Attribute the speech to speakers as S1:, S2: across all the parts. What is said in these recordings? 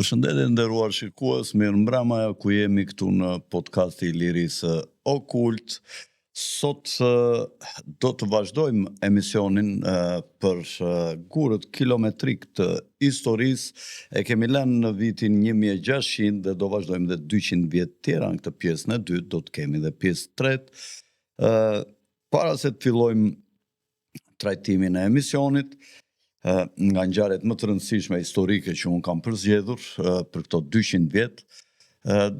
S1: Përshëndetje nderuar shikues, mirëmbrëma ku jemi këtu në podcasti I Lirisë Okult. Sot do të vazhdojmë emisionin për gurët kilometrik të historisë. E kemi lënë në vitin 1600 dhe do vazhdojmë dhe 200 vjet tjera në këtë pjesën e dytë, do të kemi dhe pjesë tretë. Para se të fillojmë trajtimin e emisionit, nga ngjarjet më të rëndësishme historike që unë kam përzgjedhur për këto 200 vjet,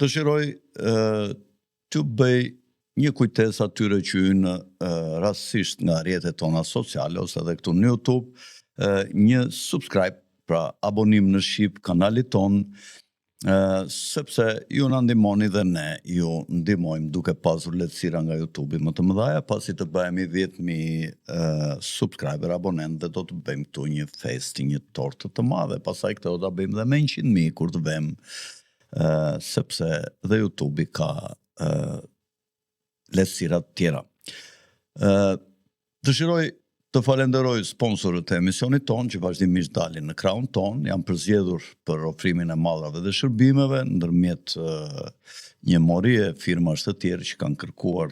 S1: dëshiroj të bëj një kujtesë atyre që hynë rastësisht nga rrjetet tona sociale ose edhe këtu në YouTube, një subscribe, pra abonim në shqip kanalit ton, sepse ju na ndihmoni dhe ne ju ndihmojmë duke pasur lehtësira nga YouTube më të mëdha, pasi të bëhemi 10.000 subscriber abonent dhe do të bëjmë këtu një fest, një tortë të madhe, pastaj këtë do ta bëjmë dhe me 100.000 kur të vëmë, sepse dhe YouTube ka lehtësira të tjera. Dëshiroj të falenderoj sponsorët e emisionit ton që vazhdimisht dalin në krahun ton, janë përzgjedhur për ofrimin e mallrave dhe shërbimeve ndërmjet një morie firmash të tjerë që kanë kërkuar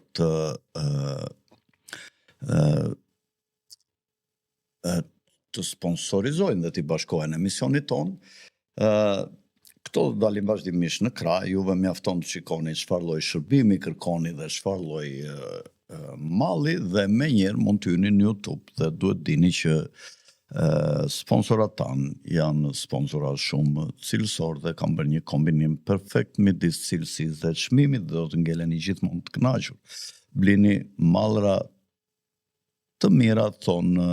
S1: të sponsorizojnë dhe të bashkohen emisionit ton. Këto dalin vazhdimisht në krah, juve mjafton të shikoni çfarë lloj shërbimi kërkoni dhe çfarë lloj malli dhe me njerë mund të hyni në YouTube dhe duhet dini që sponsorat tanë janë sponsorat shumë cilësor dhe kam bërë një kombinim perfekt midis cilësisë dhe çmimit dhe do të ngeleni gjithmonë të kënaqur. Blini mallra të mira, thonë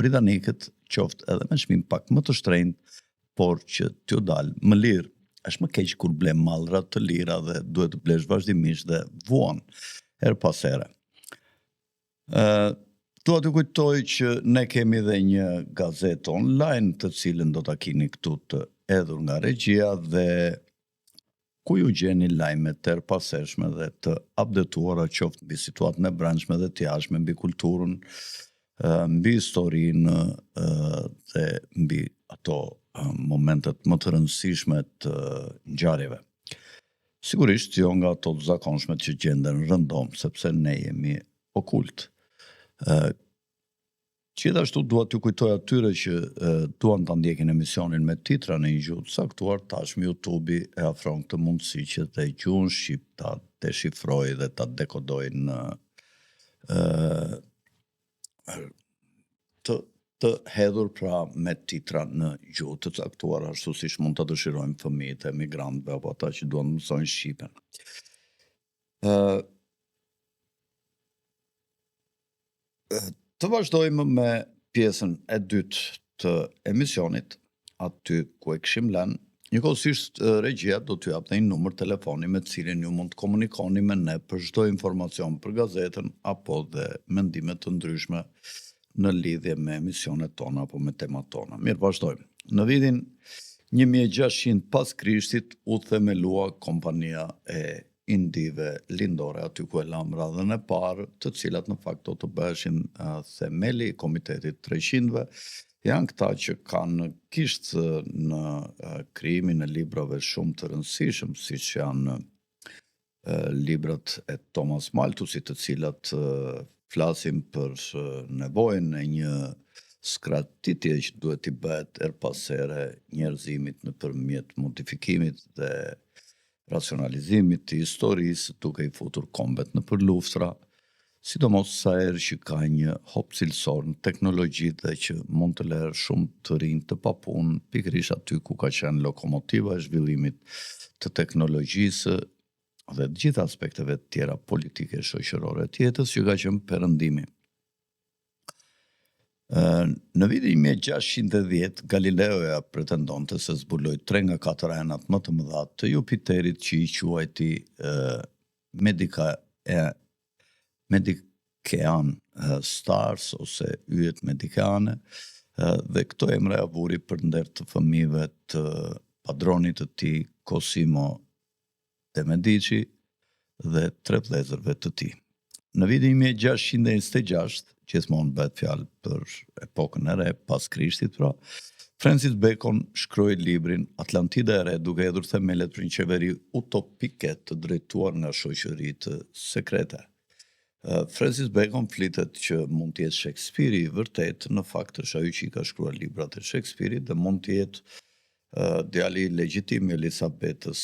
S1: britanikët, qoftë edhe me çmim pak më të shtrenjtë, por që t'ju dalë më lirë. Është më keq kur ble mallra të lira dhe duhet të blesh vazhdimisht dhe vuan her pas here. Dua t'ju kujtoj që ne kemi dhe një gazetë online të cilën do ta keni këtu të hedhur nga regjia dhe ku ju gjeni lajmet të erpashershme dhe të updateuara qoftë mbi situatën e brendshme dhe të jashtme, mbi kulturën, mbi historinë dhe mbi ato momentet më të rëndësishme të ngjarjeve. Sigurisht jo nga ato të zakonshme që gjenden rëndom, sepse ne jemi okult. Gjithashtu dua t'ju kujtoj atyre që duan ta ndjekin emisionin me titra në një gjuhë të caktuar, tashmë YouTube e afron këtë mundësi që të gjuhën shqip ta deshifrojë dhe ta dekodojë në të hedhur pra me titra në gjuhë të caktuar, ashtu siç mund ta dëshirojmë fëmijët e emigrantëve apo ata që duan të mësojnë shqipen. Të vazhdojmë me pjesën e dytë të emisionit, aty ku e kishim lënë. Njëkohësisht regjia do t'ju jap një numër telefoni me të cilin ju mund të komunikoni me ne për çdo informacion për gazetën apo dhe mendime të ndryshme në lidhje me emisionet tona apo me temat tona. Mirë, vazhdojmë. Në vitin 1600 pas Krishtit u themelua kompania e indive lindore, aty ku e lam radhën e parë, të cilat në fakt do të bëheshin themeli i komitetit 300-ve. Janë këta që kanë kishtë në krijimin e librave shumë të rëndësishëm, siç janë librat e Thomas Malthusit, të cilat flasim për nevojën e një skratitje që duhet t'i bëhet her pas here njerëzimit nëpërmjet modifikimit dhe racionalizimit të historisë, duke i futur kombet nëpër luftra, sidomos sa herë që ka një hop cilësor në teknologji dhe që mund të lërë shumë të rinj të papunë, pikërisht aty ku ka qenë lokomotiva e zhvillimit të teknologjisë dhe të gjitha aspekteve të tjera politike, shoqërore të jetës që ka qenë perëndimi. Në vitin 1610, Galileoja pretendonte se zbuloi 3 nga 4 enat më të mëdha të Jupiterit që i quajti Medicean stars ose yjet medikeane, dhe këto emra ja vuri për nder të fëmijëve të padronit të tij Cosimo de Medici dhe 3 vëllezërve të tij. Në vitin 1626, gjithmonë bëhet fjalë për epokën e re pas Krishtit, pra, Francis Bacon shkroi librin Atlantida e re duke hedhur themelet për një qeveri utopike të drejtuar nga shoqëritë sekrete. Francis Bacon flitet që mund të jetë Shakespeare i vërtet, në fakt është ai që i ka shkruar librat e Shakespeare-it dhe mund të jetë djali legjitim i Elizabetës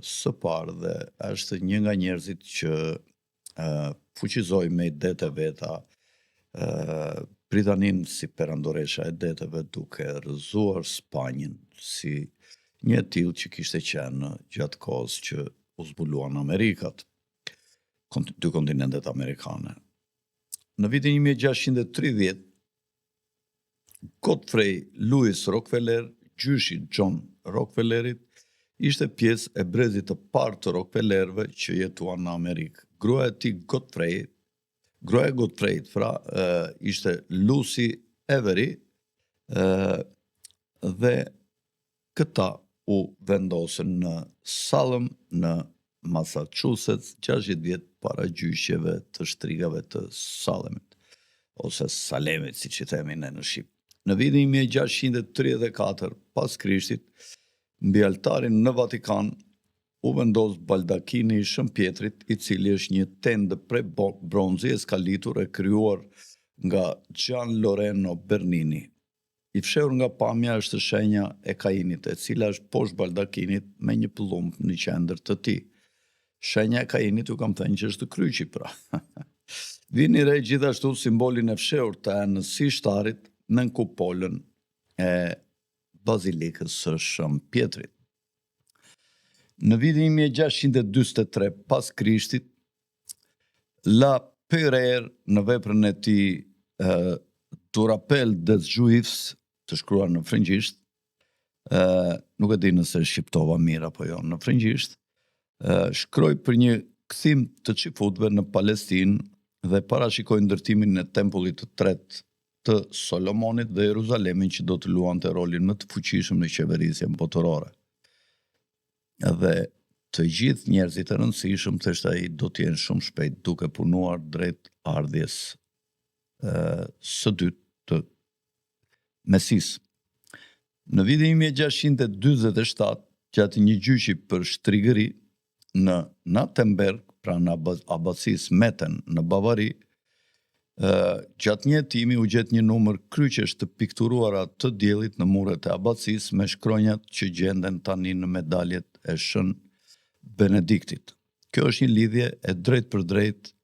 S1: së parë dhe është një nga njerëzit që fuqizoi me idetë e veta Britanin si perandoresha e deteve duke rrëzuar Spanjën si një e tillë që kishte qenë gjatë kohës që u zbuluan Amerikat, dy kontinentet amerikane. Në vitin 1630, Godfrey Louis Rockefeller, gjyshi John Rockefellerit, ishte pjesë e brezit të parë të Rockefellerëve që jetuan në Amerikë. Gruaja e tij Godfreyt, ishte Lucy Avery dhe këta u vendosën në Salem në Massachusetts 60 vjet para gjyqjeve të shtrigave të Salemit, ose Salemit, siç i themi ne në Shqip. Në vitin 1634 pas Krishtit, mbi altarin në Vatikan u vendos baldakini i shëmpjetrit, i cili është një tendë prej bronzi e skalitur e krijuar nga Gian Lorenzo Bernini. I fshehur nga pamja është shenja e Kainit, e cila është poshtë baldakinit me një pëllumb në qendër të tij. Shenja e Kainit ju kam thënë që është kryqi pra. Vini re gjithashtu simbolin e fshehur të enësishtarit në kupolën e bazilikës së Shëmpjetrit. Në vitin 1643 pas Krishtit, La Pereire në veprën e tij Du rappel des Juifs, të shkruar në frëngjisht, nuk e di nëse shqiptova mirë apo jo në frëngjisht, shkroi për një kthim të xifutëve në Palestinë dhe parashikoi ndërtimin e tempullit të tretë të Solomonit dhe Jeruzalemin që do të luante rolin më të fuqishëm në qeverisjen botërore. Dhe të gjithë njerëzit e rëndësishëm thjesht ai do të jenë shumë shpejt duke punuar drejt ardhjes së dytë të Mesisë. Në vitin 1647, gjatë një gjyqi për shtrigëri në Natemberg, pra në abasisë Meten në Bavari, gjatë një hetimi u gjet një numër kryqesh të pikturuara të diellit në muret e abasisë me shkronjat që gjenden tani në medaljet e Shën Benediktit. Kjo është një lidhje e drejt për drejt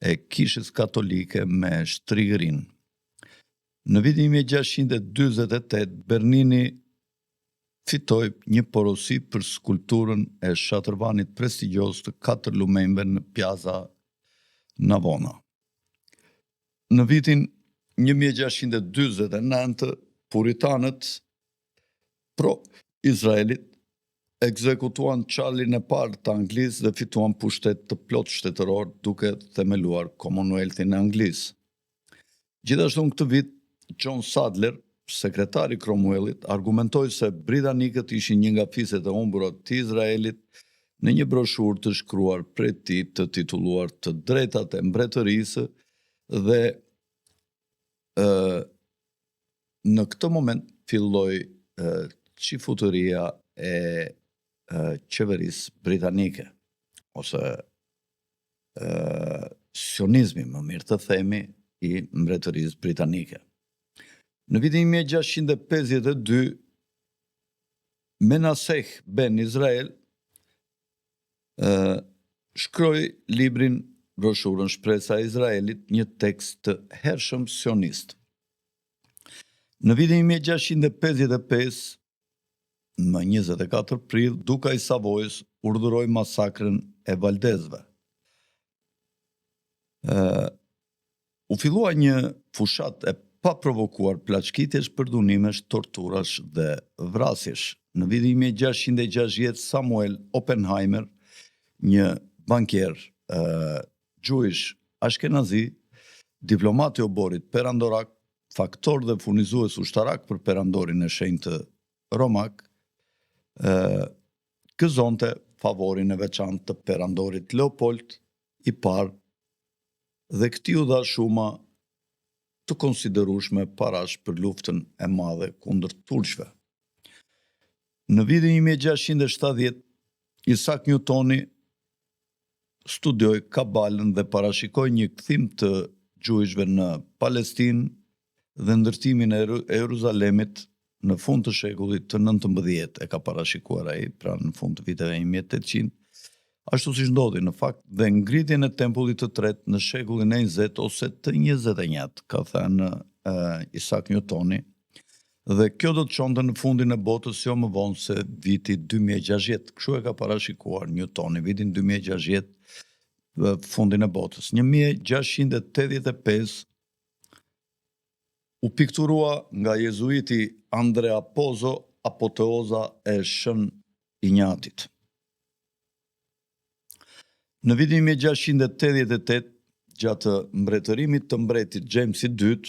S1: e kishës katolike me shtrigërinë. Në vitin 1648, Bernini fitoi një porosi për skulpturën e shatërvanit prestigjos të 4 lumenjve në Piazza Navona. Në vitin 1649, puritanët pro-Izraelit ekzekutuan Charlin e parë të Anglisë dhe fituan pushtet të plot shtetëror duke themeluar Commonwealthin e Anglisë. Gjithashtu në këtë vit, John Sadler, sekretari i Cromwellit, argumentoi se britanikët ishin një nga fiset e humbura të Izraelit në një broshurë të shkruar prej tij të titulluar Të drejtat e mbretërisë dhe në këtë moment filloi çifutëria e qeverisë britanike ose sionizmi, më mirë të themi, i mbretërisë britanike. Në vitin 1652, Menaseh ben Izrael shkroi librin broshurën Shpresa e Izraelit, një tekst të hershëm sionist. Në vitin 1655, në 24 prill, Duka i Savojës urdhëroi masakrën e Valdezëve. U fillua një fushat e pa provokuar plaçkitjesh, përdunimesh, torturash dhe vrasjesh. Në vitin 1660, Samuel Oppenheimer, një bankier gjuish ashkenazi, diplomat i oborit perandorak, faktor dhe furnizues ushtarak për perandorin e shenjtë romak, gëzonte favorin e veçantë të perandorit Leopold i parë dhe këtij u dha shuma të konsiderueshme parash për luftën e madhe kundër turqve. Në vitin 1670, Isaac Newtoni studioi Kabalën dhe parashikoi një kthim të gjujshve në Palestinë dhe ndërtimin e Jeruzalemit në fund të shekullit të 19 e ka parashikuar ai, pra në fund të viteve 1800, ashtu siç ndodhi në fakt, dhe ngritjen e tempullit të tretë në shekullin e 20 ose të 21, ka thënë Isaac Newtoni, dhe kjo do të çonte në fundin e botës jo më vonë se viti 2060. Kështu e ka parashikuar Newtoni, vitin 2060, fundin e botës. 1685 u pikturua nga jezuiti Andrea Pozzo apoteoza e Shën Injatit. Në vitin 1688, gjatë mbretërimit të mbretit James II,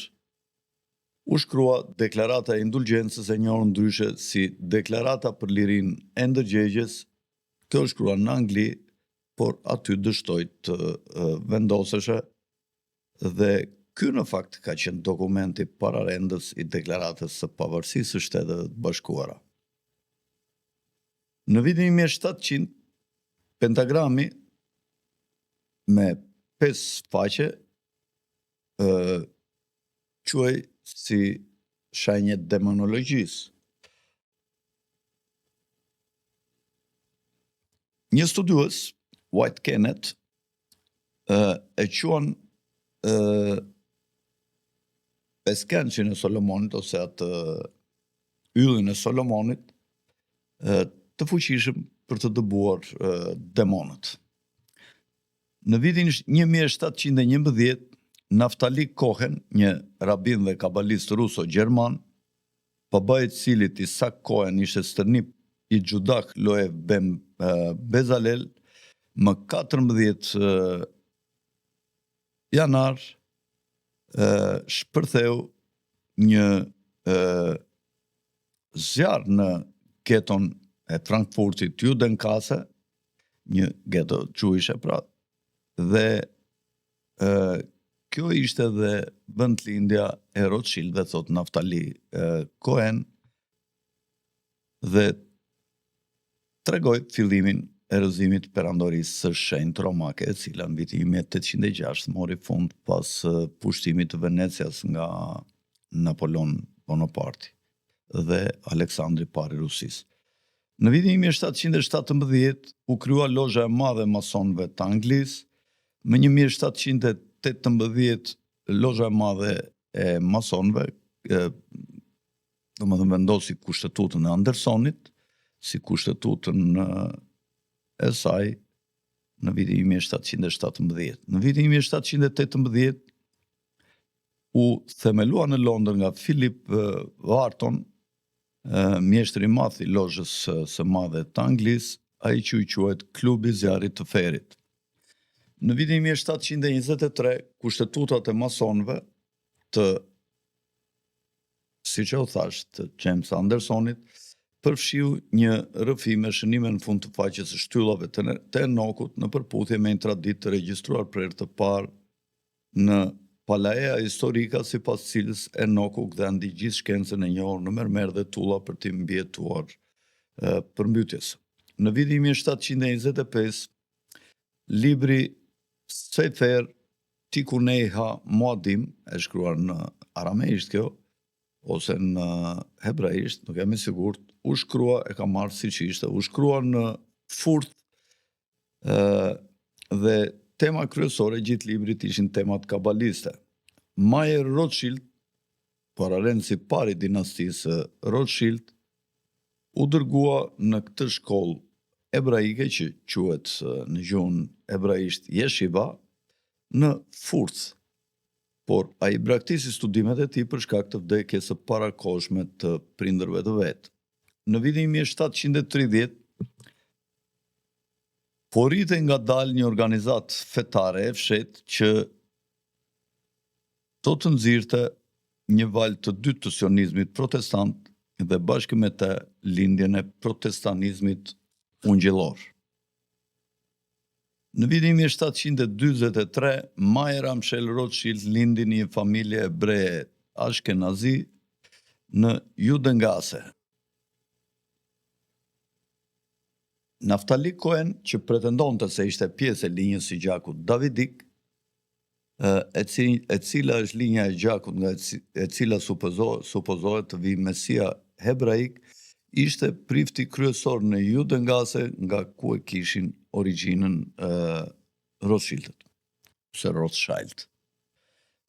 S1: u shkrua deklarata e indulgjencës, e njohur ndryshe si deklarata për lirinë e ndërgjegjes. Kjo u shkrua në Angli, por aty dështoi të vendoseshe, dhe ky në fakt ka qenë dokumenti pararendës i deklaratës së pavarësisë së Shteteve të Bashkuara. Në vitin 1700, pentagrami me 5 faqe quhej si shenjë demonologjisë. Një studiues, White Kenneth, e quan peskençin e Solomonit, ose atë yllin e Solomonit, të fuqishëm për të dëbuar demonët. Në vitin 1711, Naftali Cohen, një rabin dhe kabalist ruso-gjerman, babai i cilit Isaac Cohen ishte stërnip i Xhudak Loev Ben Bezalel, më 14 janar shpërtheu një zjarr në geton e Frankfurtit Judenkasse, një geto gjujshe pra, dhe kjo ishte dhe vendlindja e Rothschildëve, thot Naftali Cohen, dhe tregoi fillimin e rrëzimit perandorisë së shenjtë romake, e cila në vitin 1806 mori fund pas pushtimit të Venecias nga Napoleon Bonaparte dhe Aleksandri Pari i Rusisë. Në vitin 1717 u krija lozha e madhe e masonëve të Anglisë. Më 1718 lozha e madhe e masonëve, domethënë vendosi kushtetutën e Andersonit si kushtetutën e saj në vitin 1717. Në vitin 1718 u themelua në Londër nga Philip Wharton, mjeshtri i madh i lozhës së madhe të Anglisë, ai që i quhet Klubi i Zjarrit të Ferit. Në vitin 1723, kushtetutat e masonëve të, siç e u thash, të James Andersonit, përfshiu një rrëfim me shënime në fund të faqes së shtyllave të Enokut në përputhje me një traditë të regjistruar për herë të parë në Palaea historika, sipas cilës Enoku gdhendi gjithë shkencën e njohur në mermer dhe tulla për t'i mbijetuar përmbytjes. Në vitin 1725, libri Sefer Tikuneiha Moadim, e shkruar në arameisht kjo, ose në hebraisht, nuk jam i sigurt, u shkrua, e ka marrë siç ishte, u shkrua në furt, dhe tema kryesore gjithë librit ishin temat kabaliste. Mayer Rothschild, pararendësi i parë i dinastisë Rothschild, u dërgua në këtë shkollë ebraike që quhet në gjuhën ebraisht Yeshiva në Furth, por ai braktisi studimet e tij për shkak të vdekjes së parakohshme të prindërve të vet. Në vitin 1730 po rrite ngadalë një organizatë fetare e fshehtë që do të nxirrte një valë të dytë të sionizmit protestant dhe bashkë me të lindjen e protestanizmit ungjillor. Në vitin 1743, Mayer Amschel Rothschild lindi një familje hebreje ashkenazi në Judengasse. Naftali Cohen, që pretendonte se ishte pjesë e linjës së gjakut davidik, e cila është linja e gjakut nga e cila supozohet të vijë Mesia hebraik, ishte prifti kryesor në Judengasse nga ku e kishin origjinën Rothschildet, ose Rothschild.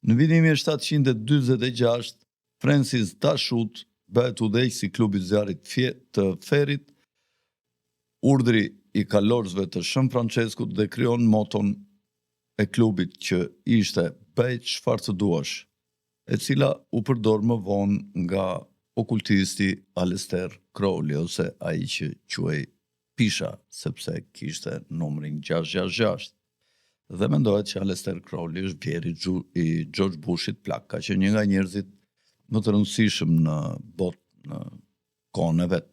S1: Në vitin 1746, Francis Dashut bëhet udhëheqës i klubit zjarrit të Ferit, urdhri i kalorësve të Shën Franceskut dhe krijon moton e klubit që ishte bëj çfarë të duash, e cila u përdor më vonë nga okultisti Aleister Crowley, ose ai që quhej Pisha, sepse kishte numrin 666. Dhe mendohet që Aleister Crowley është bjeri i George Bushit plak, ka që një nga njerëzit më të rëndësishëm në botë në kohën e vet,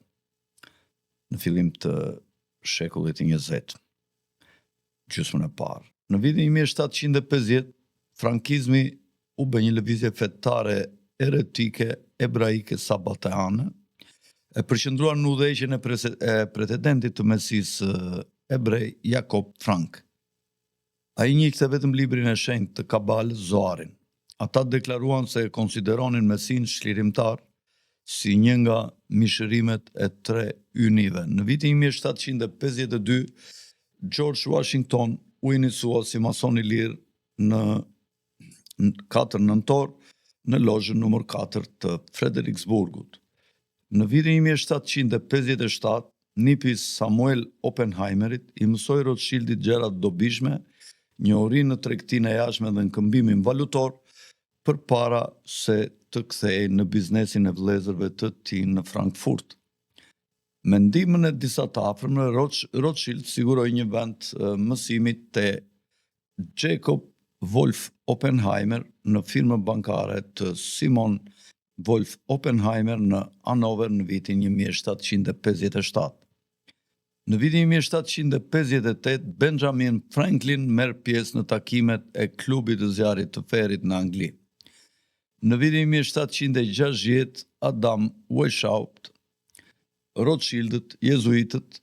S1: në fillim të shekullit 20, gjysmën e parë. Në vitin 1750, frankizmi u bë një lëvizje fetare eretike ebraike sabateane, e përqendruar në udhëheqjen e pretendentit të Mesisë hebrej Jakob Frank. Ai njihte vetëm librin e shenjtë të Kabalës, Zoarin. Ata deklaruan se e konsideronin Mesin shlirimtar si një nga mishërimet e 3 ynive. Në vitin 1752, George Washington u inisua si mason i lirë në 4 nëntor në lozhën numër 4 të Frederiksburgut. Në vitin 1757, nipi Samuel Oppenheimerit i mësoi Rothschildit gjëra të dobishme, njohurinë në tregtinë e jashtme dhe në këmbimin valutor, përpara se të kthehej në biznesin e vëllezërve të tij në Frankfurt. Me ndihmën e disa të afërmve, Rothschild siguroi një vend mësimi te Jacob Wolf Oppenheimer në firmën bankare të Simon Wolf Oppenheimer në Hanover në vitin 1757. Në vitin 1758, Benjamin Franklin merr pjesë në takimet e klubit të zjarrit të Ferit në Angli. Në vitin 1760, Adam Weishaupt, Rothschildet, jezuitët,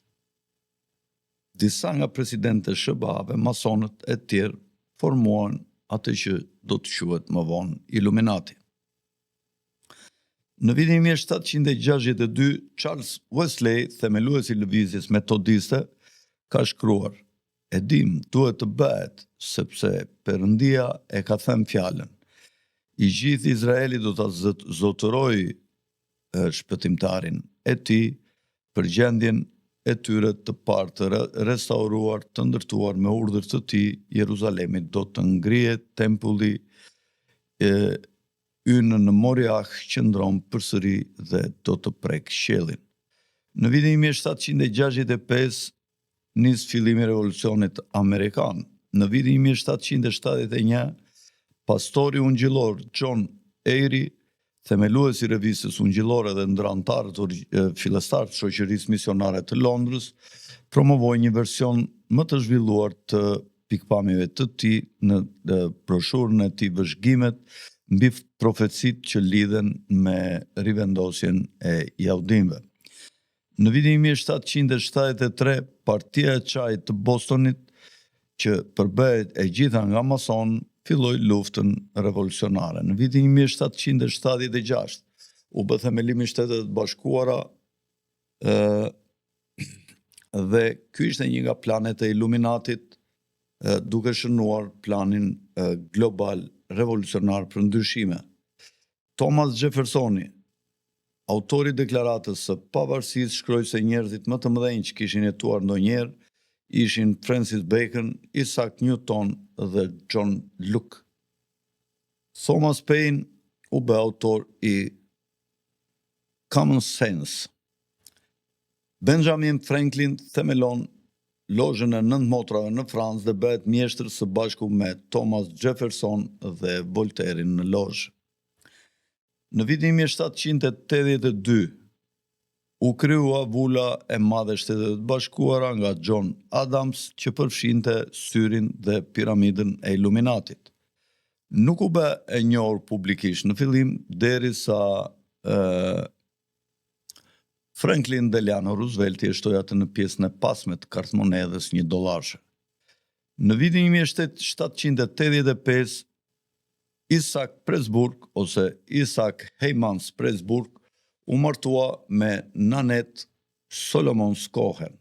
S1: disa nga presidentët SBA-ve, masonët e tjerë formuan atë që do të quhet më vonë Illuminati. Në vitin 1762, Charles Wesley, themeluesi i lëvizjes metodiste, ka shkruar: "E dim, duhet të bëhet, sepse Perëndia e ka thënë fjalën. I gjithë Izraeli do ta zotërojë shpëtimtarin e tij për gjendjen e tyre të parë të restauruar, të ndërtuar me urdhër të tij. Jeruzalemit do të ngrihet tempulli ynë në Moriah, qëndron përsëri dhe do të prek qiellin." Në vitin 1765 nis fillimi i revolucionit amerikan. Në vitin 1771, pastori ungjillor John Eyre, themeluesi i revistës ungjillore dhe ndërtar fillestar të shoqërisë misionare të Londrës, promovoi një version më të zhvilluar të pikpamjeve të tij në broshurën e tij Vëzhgimet mbi profecitë që lidhen me rivendosjen e judinëve. Në vitin 1773, Partia e Çajit të Bostonit, që përbëhet e gjitha nga mason, filloi luftën revolucionare. Në vitin 1776 u bë themelimi i Shtetet Bashkuara dhe ky ishte një nga planet e Illuminatit, duke shënuar planin global revolucionar për ndryshime. Thomas Jeffersoni, autori i deklaratës së pavarësisë, shkroi se njerëzit më të mëdhenj që kishin jetuar ndonjëherë ishin Francis Bacon, Isaac Newton dhe John Locke. Thomas Paine u bë autor i Common Sense. Benjamin Franklin themelon lozhën e 9 motrave në Francë dhe bëhet mjeshtër së bashku me Thomas Jefferson dhe Voltairin në lozhë. Në vitin 1782, u kryua vula e madhe e Shtetet e Bashkuara nga John Adams që përfshinte syrin dhe piramidën e Illuminatit. Nuk u bë e njohur publikisht në fillim derisa Franklin Delano Roosevelt e shtoi atë në pjesën e pasme të kartmonedhës $1. Në vitin 1785, Isaac Pressburg ose Isaac Heymans Pressburg u martua me Nanette Solomons Cohen.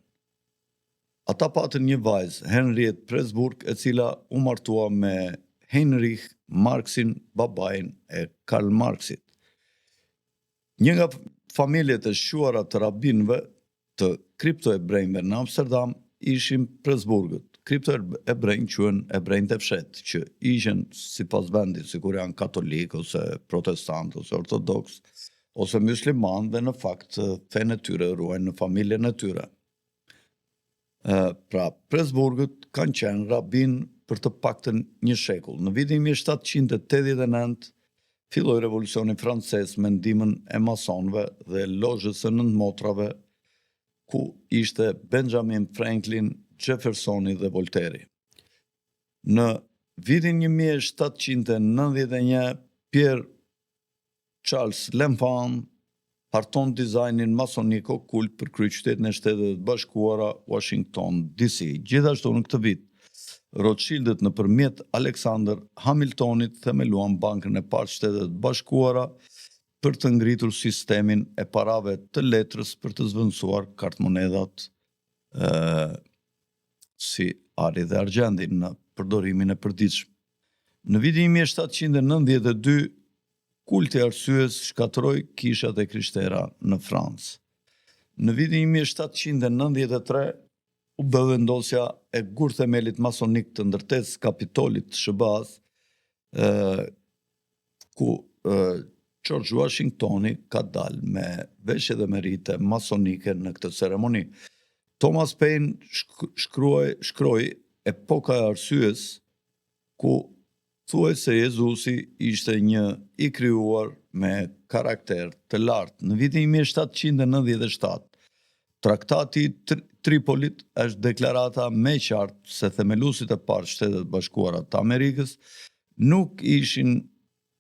S1: Ata patën një vajzë, Henriette Pressburg, e cila u martua me Heinrich Marxin, babain e Karl Marxit. Një nga familjet e shuara të rabinëve të kriptohebrejve në Amsterdam ishin Pressburgët. Kriptohebrejnë quhen hebrejnë të fshet, që ishin sipas vendit, sikur janë katolik ose protestant ose ortodoks ose musliman, dhe në fakt fenë e tyre ruajnë në familjen e tyre. Pra, Pressburgët kanë qenë rabin për të paktën një shekull. Në vitin 1789 filloi revolucioni francez me ndihmën e masonëve dhe lozhës së Nëntmotrave, ku ishte Benjamin Franklin, Jeffersoni dhe Volteri. Në vitin 1791 Pierre Charles L'Enfant harton dizajnin masonik okult për kryeqytetin e Shtetit e Bashkuara, Washington DC. Gjithashtu në këtë vit, Rothschildët nëpërmjet Alexander Hamiltonit themeluan bankën e parë të Shtetit e Bashkuara për të ngritur sistemin e parave të letrës për të zvendësuar kartmonedhat si ari dhe argjendi në përdorimin e përditshëm. Në vitin 1792 kulti arsyes shkatërroi kishat e krishterë në Francë. Në vitin 1793 u bë vendosja e gurthemelit masonik të ndërtesës Kapitolit të SBA-s, ku George Washingtoni ka dalë me veshje dhe merite masonike në këtë ceremoni. Thomas Paine shkroi Epoka e arsyes, ku thuaj se Jezusi ishte një i krijuar me karakter të lartë. Në vitin 1797, Traktati i Tripolit është deklarata më e qartë se themeluesit e parë Shtetet e Bashkuara të Amerikës nuk ishin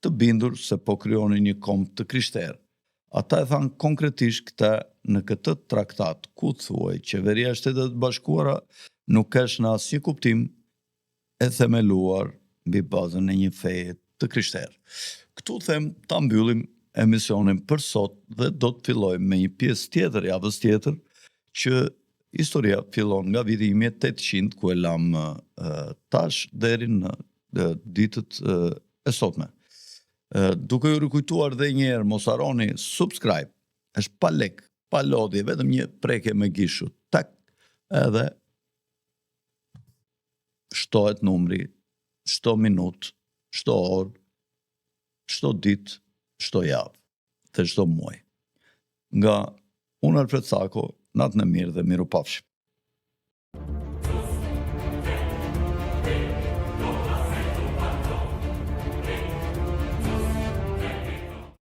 S1: të bindur se po krijonin një kombë të krishterë. Ata e thanë konkretisht këtë në këtë traktat, ku thuaj qeveria e Shtetet e Bashkuara nuk ka në asnjë kuptim e themeluar mbi bazën e një feje të krishterë. Këtu them ta mbyllim emisionin për sot dhe do të fillojmë me një pjesë tjetër javës tjetër, që historia fillon nga viti 1800, ku e lam tash deri në ditët e sotme. Duke ju rikujtuar dhe një herë, mos harroni subscribe, është pa lek, pa lodhje, vetëm një prekje me gishu, tak, edhe shtohet numri, shto minut, shto orë, shto ditë, shto javë, dhe shto muaj. Nga unë Alfred Sako, natën e mirë dhe mirupafshim.